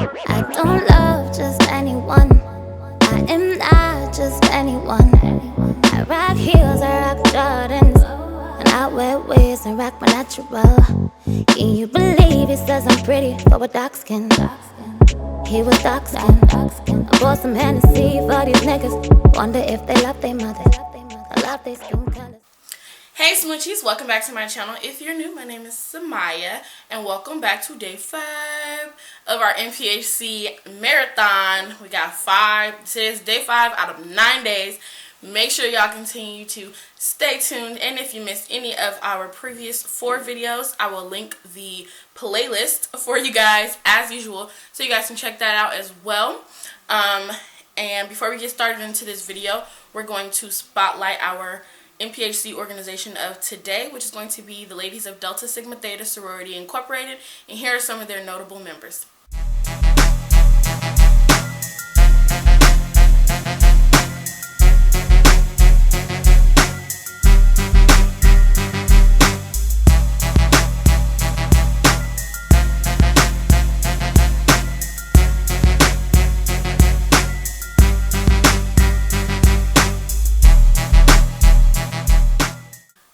I don't love just anyone. I am not just anyone. I rock heels, I rock Jordans, and I wear wigs and rock my natural. Can you believe he says I'm pretty for a dark skin? He was dark skin. I bought some Hennessy for these niggas. Wonder if they love their mothers. I love their skin colors. Hey SmoochieZ, welcome back to my channel. If you're new, my name is Semyia, and welcome back to day 5 of our NPHC marathon. We got 5, today's day 5 out of 9 days. Make sure y'all continue to stay tuned, and if you missed any of our previous 4 videos, I will link the playlist for you guys as usual, so you guys can check that out as well. And before we get started into this video, we're going to spotlight our NPHC organization of today, which is going to be the ladies of Delta Sigma Theta Sorority Incorporated, and here are some of their notable members.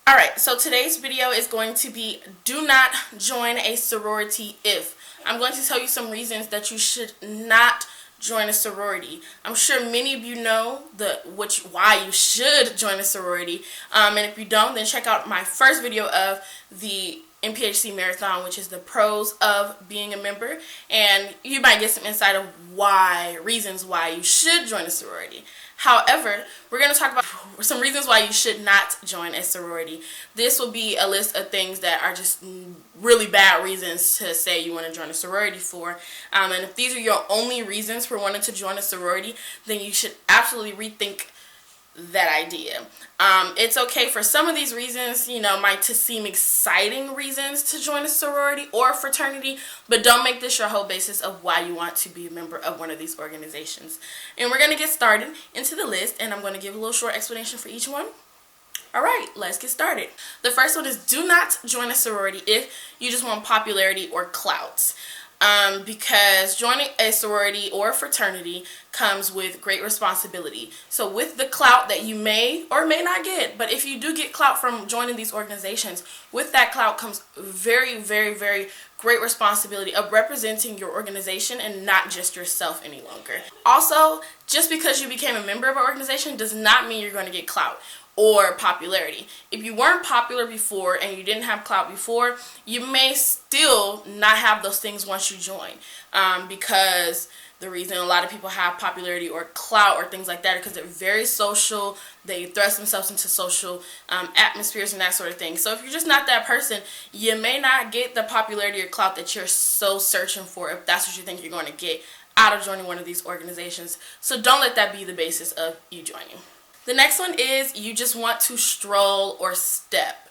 Alright, so today's video is going to be do not join a sorority if. I'm going to tell you some reasons that you should not join a sorority. I'm sure many of you know why you should join a sorority. And if you don't, then check out my first video of the NPHC marathon, which is the pros of being a member, and you might get some insight of reasons why you should join a sorority. However, we're going to talk about some reasons why you should not join a sorority. This will be a list of things that are just really bad reasons to say you want to join a sorority for. And if these are your only reasons for wanting to join a sorority, then you should absolutely rethink that idea. It's okay for some of these reasons, might to seem exciting reasons to join a sorority or a fraternity, but don't make this your whole basis of why you want to be a member of one of these organizations. And we're going to get started into the list, and I'm going to give a little short explanation for each one. Alright, let's get started. The first one is do not join a sorority if you just want popularity or clout. Because joining a sorority or a fraternity comes with great responsibility. So with the clout that you may or may not get, but if you do get clout from joining these organizations, with that clout comes very, very, very great responsibility of representing your organization and not just yourself any longer. Also, just because you became a member of an organization does not mean you're going to get clout or popularity. If you weren't popular before and you didn't have clout before, you may still not have those things once you join. Because the reason a lot of people have popularity or clout or things like that is because they're very social, they thrust themselves into social atmospheres and that sort of thing. So if you're just not that person, you may not get the popularity or clout that you're so searching for if that's what you think you're going to get out of joining one of these organizations. So don't let that be the basis of you joining. The next one is you just want to stroll or step.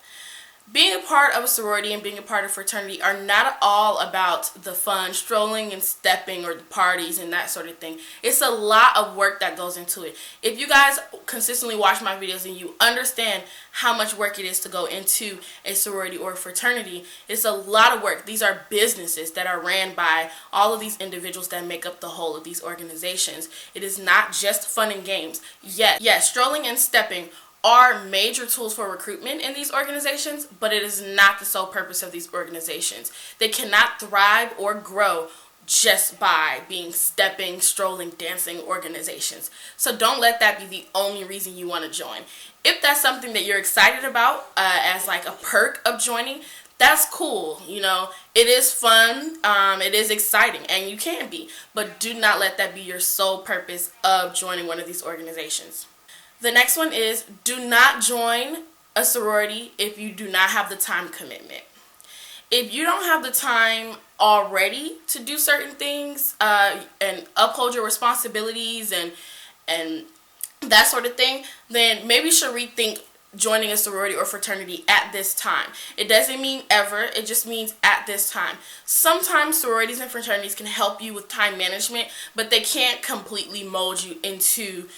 Being a part of a sorority and being a part of a fraternity are not all about the fun, strolling and stepping or the parties and that sort of thing. It's a lot of work that goes into it. If you guys consistently watch my videos and you understand how much work it is to go into a sorority or a fraternity, it's a lot of work. These are businesses that are ran by all of these individuals that make up the whole of these organizations. It is not just fun and games. Yes, strolling and stepping are major tools for recruitment in these organizations, but it is not the sole purpose of these organizations. They cannot thrive or grow just by being stepping, strolling, dancing organizations. So don't let that be the only reason you want to join. If that's something that you're excited about as like a perk of joining, that's cool. It is fun, it is exciting, and you can be, but do not let that be your sole purpose of joining one of these organizations. The next one is do not join a sorority if you do not have the time commitment. If you don't have the time already to do certain things and uphold your responsibilities and that sort of thing, then maybe you should rethink joining a sorority or fraternity at this time. It doesn't mean ever, it just means at this time. Sometimes sororities and fraternities can help you with time management, but they can't completely mold you into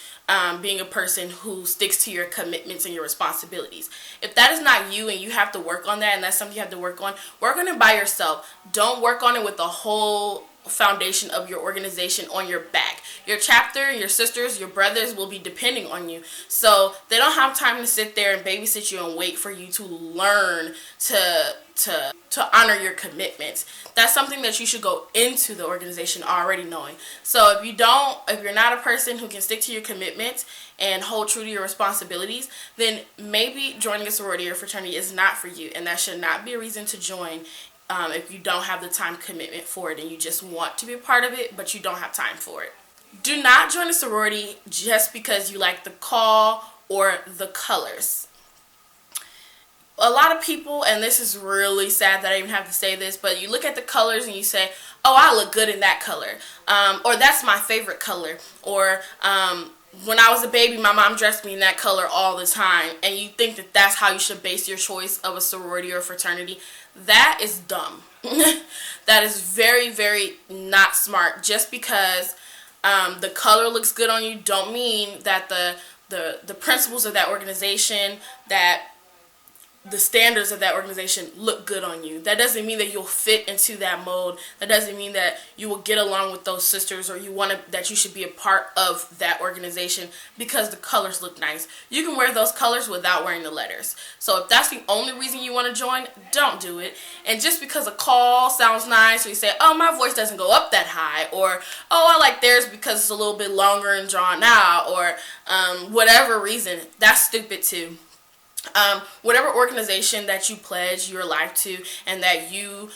being a person who sticks to your commitments and your responsibilities. If that is not you and you have to work on that and that's something you have to work on it by yourself. Don't work on it with a whole foundation of your organization on your back. Your chapter, your sisters, your brothers will be depending on you. So they don't have time to sit there and babysit you and wait for you to learn to honor your commitments. That's something that you should go into the organization already knowing. So if you're not a person who can stick to your commitments and hold true to your responsibilities, then maybe joining a sorority or fraternity is not for you, and that should not be a reason to join. If you don't have the time commitment for it and you just want to be a part of it, but you don't have time for it. Do not join a sorority just because you like the call or the colors. A lot of people, and this is really sad that I even have to say this, but you look at the colors and you say, oh, I look good in that color. Or that's my favorite color. Or when I was a baby, my mom dressed me in that color all the time. And you think that that's how you should base your choice of a sorority or fraternity. That is dumb. That is very, very not smart. Just because the color looks good on you don't mean that the principles of that organization, that the standards of that organization look good on you. That doesn't mean that you'll fit into that mold. That doesn't mean that you will get along with those sisters, or that you should be a part of that organization because the colors look nice. You can wear those colors without wearing the letters. So if that's the only reason you want to join, don't do it. And just because a call sounds nice, or you say, oh, my voice doesn't go up that high, or oh, I like theirs because it's a little bit longer and drawn out, or whatever reason, that's stupid too. Whatever organization that you pledge your life to and that you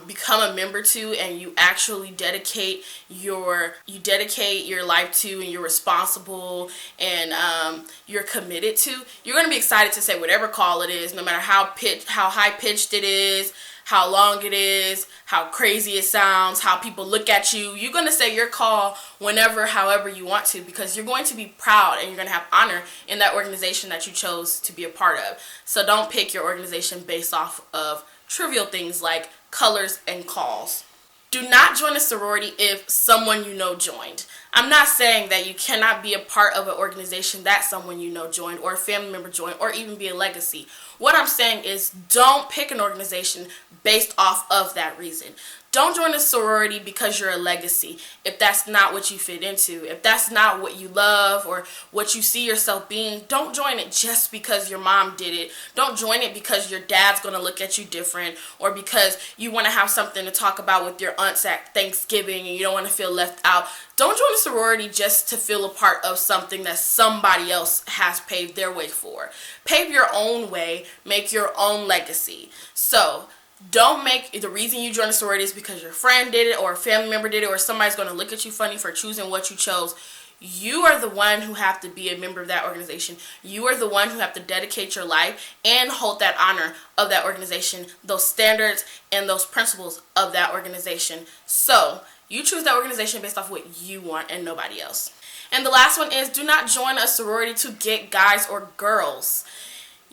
become a member to, and you actually dedicate your life to, and you're responsible and you're committed to, you're going to be excited to say whatever call it is, no matter how high pitched it is, how long it is, how crazy it sounds, how people look at you. You're going to say your call whenever, however you want to, because you're going to be proud and you're going to have honor in that organization that you chose to be a part of. So don't pick your organization based off of trivial things like colors and calls. Do not join a sorority if someone you know joined. I'm not saying that you cannot be a part of an organization that someone you know joined, or a family member joined, or even be a legacy. What I'm saying is, don't pick an organization based off of that reason. Don't join a sorority because you're a legacy if that's not what you fit into. If that's not what you love or what you see yourself being, don't join it just because your mom did it. Don't join it because your dad's going to look at you different, or because you want to have something to talk about with your aunts at Thanksgiving and you don't want to feel left out. Don't join a sorority just to feel a part of something that somebody else has paved their way for. Pave your own way, make your own legacy. So don't make the reason you join a sorority is because your friend did it, or a family member did it, or somebody's going to look at you funny for choosing what you chose. You are the one who have to be a member of that organization. You are the one who have to dedicate your life and hold that honor of that organization, those standards and those principles of that organization. So you choose that organization based off what you want and nobody else. And the last one is, do not join a sorority to get guys or girls.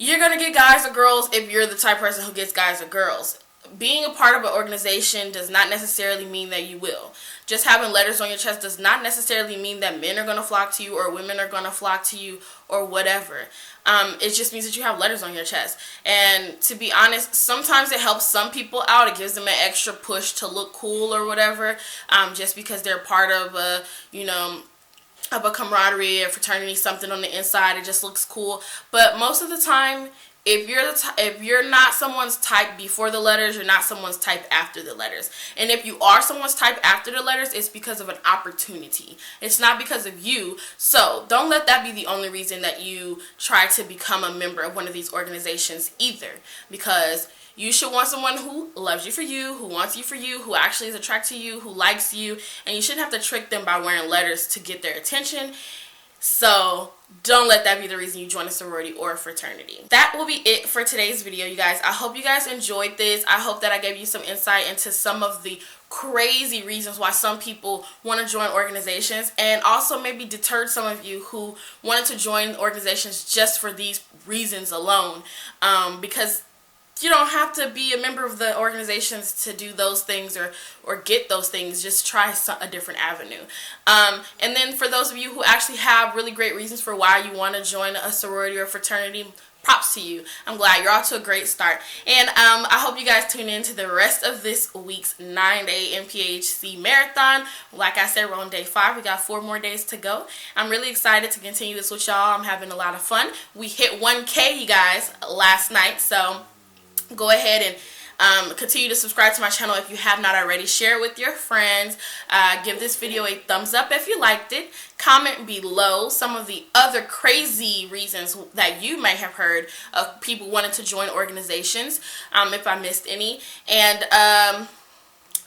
You're going to get guys or girls if you're the type of person who gets guys or girls. Being a part of an organization does not necessarily mean that you will. Just having letters on your chest does not necessarily mean that men are going to flock to you, or women are going to flock to you, or whatever. It just means that you have letters on your chest. And to be honest, sometimes it helps some people out. It gives them an extra push to look cool or whatever, just because they're part of a, of a camaraderie, a fraternity, something on the inside. It just looks cool. But most of the time, if you're not someone's type before the letters, you're not someone's type after the letters. And if you are someone's type after the letters, it's because of an opportunity. It's not because of you. So don't let that be the only reason that you try to become a member of one of these organizations either. Because you should want someone who loves you for you, who wants you for you, who actually is attracted to you, who likes you. And you shouldn't have to trick them by wearing letters to get their attention. So don't let that be the reason you join a sorority or a fraternity. That will be it for today's video, you guys. I hope you guys enjoyed this. I hope that I gave you some insight into some of the crazy reasons why some people want to join organizations, and also maybe deterred some of you who wanted to join organizations just for these reasons alone, because you don't have to be a member of the organizations to do those things or get those things. Just try a different avenue. And then for those of you who actually have really great reasons for why you want to join a sorority or fraternity, props to you. I'm glad you're off to a great start. And I hope you guys tune in to the rest of this week's 9-day NPHC marathon. Like I said, we're on day 5. We got 4 more days to go. I'm really excited to continue this with y'all. I'm having a lot of fun. We hit 1K, you guys, last night. So go ahead and continue to subscribe to my channel if you have not already. Share it with your friends. Give this video a thumbs up if you liked it. Comment below some of the other crazy reasons that you may have heard of people wanting to join organizations, if I missed any. And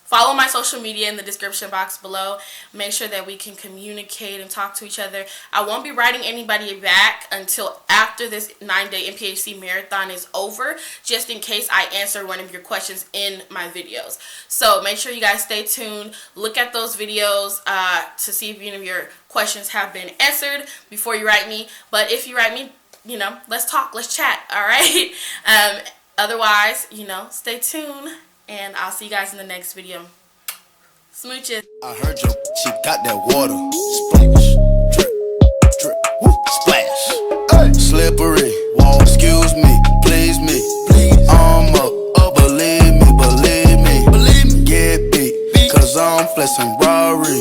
follow my social media in the description box below. Make sure that we can communicate and talk to each other. I won't be writing anybody back until after this 9-day NPHC marathon is over, just in case I answer one of your questions in my videos. So make sure you guys stay tuned. Look at those videos to see if any of your questions have been answered before you write me. But if you write me, you know, let's talk, let's chat, all right? Otherwise, you know, stay tuned. And I'll see you guys in the next video. SmoochieZ. I heard you, she got that water. Splash, drip, drip, whoop, splash. Hey. Slippery, wall, excuse me, please me. Believe me. Get beat, cause I'm flexing Rari.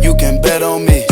You can bet on me.